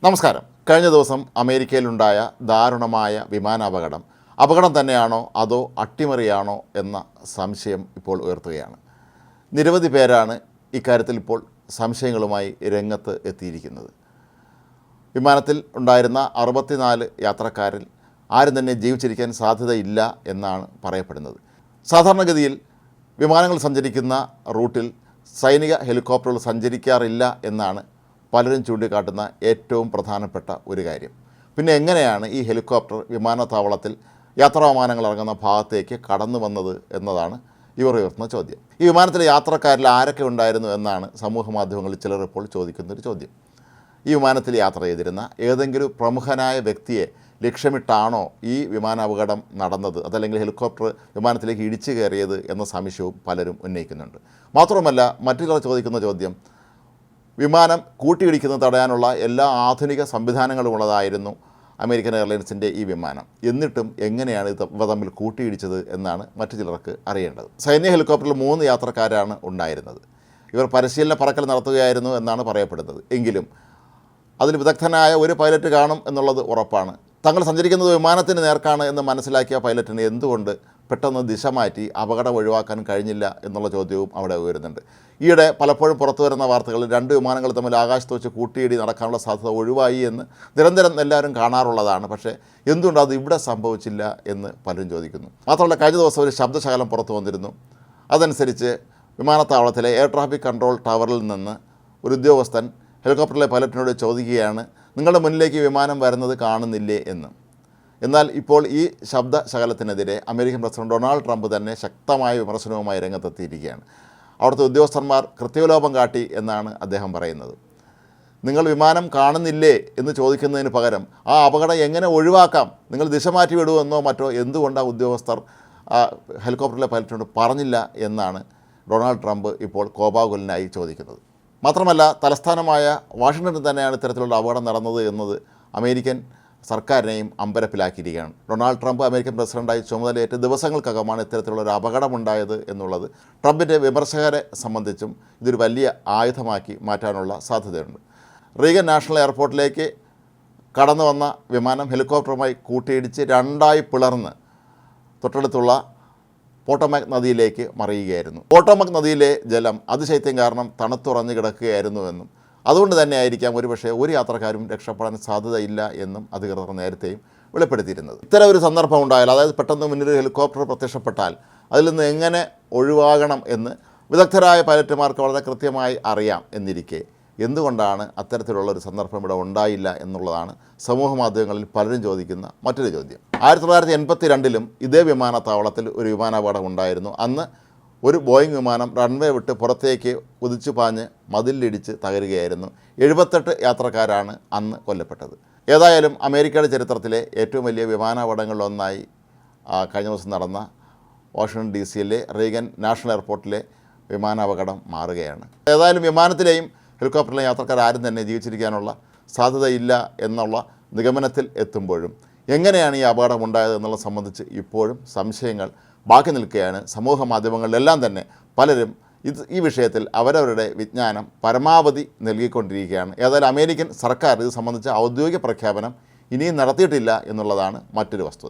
നമസ്കാരം. കഴിഞ്ഞ ദിവസം അമേരിക്കയിലുണ്ടായ ദാരുണമായ അപകടം തന്നെയാണോ അതോ അട്ടിമറിയാണോ എന്ന സംശയം ഇപ്പോൾ ഉയർത്തുകയാണ്. നിരവധി പേരാണ് ഇക്കാര്യത്തിൽ ഇപ്പോൾ സംശയങ്ങളുമായി രംഗത്ത് എത്തിയിരിക്കുന്നത്. വിമാനത്തിൽ ഉണ്ടായിരുന്ന 64 യാത്രക്കാരിൽ ആരും തന്നെ ജീവിച്ചിരിക്കാൻ സാധ്യതയില്ല എന്നാണ് പറയപ്പെടുന്നത്. സാധാരണഗതിയിൽ വിമാനങ്ങൾ സഞ്ചരിക്കുന്ന റൂട്ടിൽ സൈനിക ഹെലികോപ്റ്ററുകൾ സഞ്ചരിക്കാറില്ല എന്നാണ് പലരും ചൂണ്ടിക്കാട്ടുന്ന ഏറ്റവും പ്രധാനപ്പെട്ട ഒരു കാര്യം. പിന്നെ എങ്ങനെയാണ് ഈ ഹെലികോപ്റ്റർ വിമാനത്താവളത്തിൽ യാത്രാവിമാനങ്ങൾ ഇറങ്ങുന്ന ഭാഗത്തേക്ക് കടന്നു വന്നത് എന്നതാണ് ഇവർ ഉയർത്തുന്ന ചോദ്യം. ഈ വിമാനത്തിലെ യാത്രക്കാരിൽ ആരൊക്കെ ഉണ്ടായിരുന്നു എന്നാണ് സമൂഹ മാധ്യമങ്ങളിൽ ചിലർ ഇപ്പോൾ ചോദിക്കുന്നൊരു ചോദ്യം. ഈ വിമാനത്തിൽ യാത്ര ചെയ്തിരുന്ന ഏതെങ്കിലും പ്രമുഖനായ വ്യക്തിയെ ലക്ഷ്യമിട്ടാണോ ഈ വിമാനാപകടം നടന്നത്, അതല്ലെങ്കിൽ ഹെലികോപ്റ്റർ വിമാനത്തിലേക്ക് ഇടിച്ചു കയറിയത് എന്ന സംശയവും പലരും ഉന്നയിക്കുന്നുണ്ട്. മാത്രമല്ല മറ്റു ചിലർ ചോദിക്കുന്ന ചോദ്യം, വിമാനം കൂട്ടിയിടിക്കുന്നത് തടയാനുള്ള എല്ലാ ആധുനിക സംവിധാനങ്ങളും ഉള്ളതായിരുന്നു അമേരിക്കൻ എയർലൈൻസിൻ്റെ ഈ വിമാനം. എന്നിട്ടും എങ്ങനെയാണ് ഇവ തമ്മിൽ കൂട്ടിയിടിച്ചത് എന്നാണ് മറ്റു ചിലർക്ക് അറിയേണ്ടത്. സൈന്യ ഹെലികോപ്റ്ററിൽ 3 യാത്രക്കാരാണ് ഉണ്ടായിരുന്നത്. ഇവർ പരിശീലന പറക്കൽ നടത്തുകയായിരുന്നു എന്നാണ് പറയപ്പെടുന്നത്. എങ്കിലും അതിൽ വിദഗ്ധനായ ഒരു പൈലറ്റ് കാണും എന്നുള്ളത് ഉറപ്പാണ്. തങ്ങൾ സഞ്ചരിക്കുന്നത് വിമാനത്തിന് നേർക്കാണ് എന്ന് മനസ്സിലാക്കിയ പൈലറ്റിന് എന്തുകൊണ്ട് പെട്ടെന്ന് ദിശ മാറ്റി അപകടം ഒഴിവാക്കാൻ കഴിഞ്ഞില്ല എന്നുള്ള ചോദ്യവും അവിടെ ഉയരുന്നുണ്ട്. ഈയിടെ പലപ്പോഴും പുറത്തു വരുന്ന വാർത്തകളിൽ 2 വിമാനങ്ങൾ തമ്മിൽ ആകാശത്ത് വെച്ച് കൂട്ടിയിടി നടക്കാനുള്ള സാധ്യത ഒഴിവായി എന്ന് നിരന്തരം എല്ലാവരും കാണാറുള്ളതാണ്. പക്ഷേ എന്തുകൊണ്ട് അത് ഇവിടെ സംഭവിച്ചില്ല എന്ന് പലരും ചോദിക്കുന്നു. മാത്രമല്ല കഴിഞ്ഞ ദിവസം ഒരു ശബ്ദശകലം പുറത്തു വന്നിരുന്നു. അതനുസരിച്ച് വിമാനത്താവളത്തിലെ എയർ ട്രാഫിക് കൺട്രോൾ ടവറിൽ നിന്ന് ഒരു ഉദ്യോഗസ്ഥൻ ഹെലികോപ്റ്ററിലെ പൈലറ്റിനോട് ചോദിക്കുകയാണ്, നിങ്ങളുടെ മുന്നിലേക്ക് വിമാനം വരുന്നത് കാണുന്നില്ലേ എന്ന്. എന്നാൽ ഇപ്പോൾ ഈ ശബ്ദശകലത്തിനെതിരെ അമേരിക്കൻ പ്രസിഡന്റ് ഡൊണാൾഡ് ട്രംപ് തന്നെ ശക്തമായ വിമർശനവുമായി രംഗത്തെത്തിയിരിക്കുകയാണ്. അവിടുത്തെ ഉദ്യോഗസ്ഥന്മാർ കൃത്യവിലോപം കാട്ടി എന്നാണ് അദ്ദേഹം പറയുന്നത്. നിങ്ങൾ വിമാനം കാണുന്നില്ലേ എന്ന് ചോദിക്കുന്നതിന് പകരം ആ അപകടം എങ്ങനെ ഒഴിവാക്കാം, നിങ്ങൾ ദിശ മാറ്റി വിടുമെന്നോ മറ്റോ എന്തുകൊണ്ടാണ് ഉദ്യോഗസ്ഥർ ഹെലികോപ്റ്ററിലെ പൈലറ്റിനോട് പറഞ്ഞില്ല എന്നാണ് ഡൊണാൾഡ് ട്രംപ് ഇപ്പോൾ കോപാകുലനായി ചോദിക്കുന്നത്. മാത്രമല്ല തലസ്ഥാനമായ വാഷിങ്ടണിൽ തന്നെയാണ് ഇത്തരത്തിലുള്ള അപകടം നടന്നത് എന്നത് അമേരിക്കൻ സർക്കാരിനെയും അമ്പരപ്പിലാക്കിയിരിക്കുകയാണ്. ഡൊണാൾഡ് ട്രംപ് അമേരിക്കൻ പ്രസിഡൻ്റായി ചുമതലയേറ്റ ദിവസങ്ങൾക്കകമാണ് ഇത്തരത്തിലുള്ള ഒരു അപകടമുണ്ടായത് എന്നുള്ളത് ട്രംപിൻ്റെ വിമർശകരെ സംബന്ധിച്ചും ഇതൊരു വലിയ ആയുധമാക്കി മാറ്റാനുള്ള സാധ്യതയുണ്ട്. റീഗൻ നാഷണൽ എയർപോർട്ടിലേക്ക് കടന്നു വന്ന വിമാനം ഹെലികോപ്റ്ററുമായി കൂട്ടിയിടിച്ച് 2ആയി പിളർന്ന് തൊട്ടടുത്തുള്ള പോട്ടോമാക് നദിയിലേക്ക് മറിയുകയായിരുന്നു. പോട്ടോമാക് നദിയിലെ ജലം അതിശൈത്യം കാരണം തണുത്തുറഞ്ഞു കിടക്കുകയായിരുന്നുവെന്നും അതുകൊണ്ട് തന്നെ ആയിരിക്കാം ഒരുപക്ഷെ ഒരു യാത്രക്കാരും രക്ഷപ്പെടാൻ സാധ്യതയില്ല എന്നും അധികൃതർ നേരത്തെയും വെളിപ്പെടുത്തിയിരുന്നത്. ഇത്തരം ഒരു സന്ദർഭം ഉണ്ടായാൽ, അതായത് പെട്ടെന്ന് മുന്നിൽ ഹെലികോപ്റ്റർ പ്രത്യക്ഷപ്പെട്ടാൽ അതിൽ നിന്ന് എങ്ങനെ ഒഴിവാകണം എന്ന് വിദഗ്ധരായ പൈലറ്റുമാർക്ക് വളരെ കൃത്യമായി അറിയാം എന്നിരിക്കെ എന്തുകൊണ്ടാണ് അത്തരത്തിലുള്ള ഒരു സന്ദർഭം ഇവിടെ ഉണ്ടായില്ല എന്നുള്ളതാണ് സമൂഹ മാധ്യമങ്ങളിൽ പലരും ചോദിക്കുന്ന മറ്റൊരു ചോദ്യം. 1982 ഇതേ വിമാനത്താവളത്തിൽ ഒരു വിമാനാപകടം ഉണ്ടായിരുന്നു. അന്ന് ഒരു ബോയിങ് വിമാനം റൺവേ വിട്ട് പുറത്തേക്ക് കുതിച്ചു പാഞ്ഞ് മതിലിടിച്ച് തകരുകയായിരുന്നു. 78 യാത്രക്കാരാണ് അന്ന് കൊല്ലപ്പെട്ടത്. ഏതായാലും അമേരിക്കയുടെ ചരിത്രത്തിലെ ഏറ്റവും വലിയ വിമാനാപകടങ്ങളിലൊന്നായി കഴിഞ്ഞ ദിവസം നടന്ന വാഷിങ്ടൺ DC റീഗൻ നാഷണൽ എയർപോർട്ടിലെ വിമാനാപകടം മാറുകയാണ്. ഏതായാലും വിമാനത്തിലെയും ഹെലികോപ്റ്ററിലെയും യാത്രക്കാർ ആരും തന്നെ ജീവിച്ചിരിക്കാനുള്ള സാധ്യതയില്ല എന്നുള്ള നിഗമനത്തിൽ എത്തുമ്പോഴും എങ്ങനെയാണ് ഈ അപകടം ഉണ്ടായത് എന്നുള്ളത് സംബന്ധിച്ച് ഇപ്പോഴും സംശയങ്ങൾ ബാക്കി നിൽക്കുകയാണ്. സമൂഹ മാധ്യമങ്ങളിലെല്ലാം തന്നെ പലരും ഈ വിഷയത്തിൽ അവരവരുടെ വിജ്ഞാനം പരമാവധി നൽകിക്കൊണ്ടിരിക്കുകയാണ്. ഏതായാലും അമേരിക്കൻ സർക്കാർ ഇത് സംബന്ധിച്ച ഔദ്യോഗിക പ്രഖ്യാപനം ഇനിയും നടത്തിയിട്ടില്ല എന്നുള്ളതാണ് മറ്റൊരു വസ്തുത.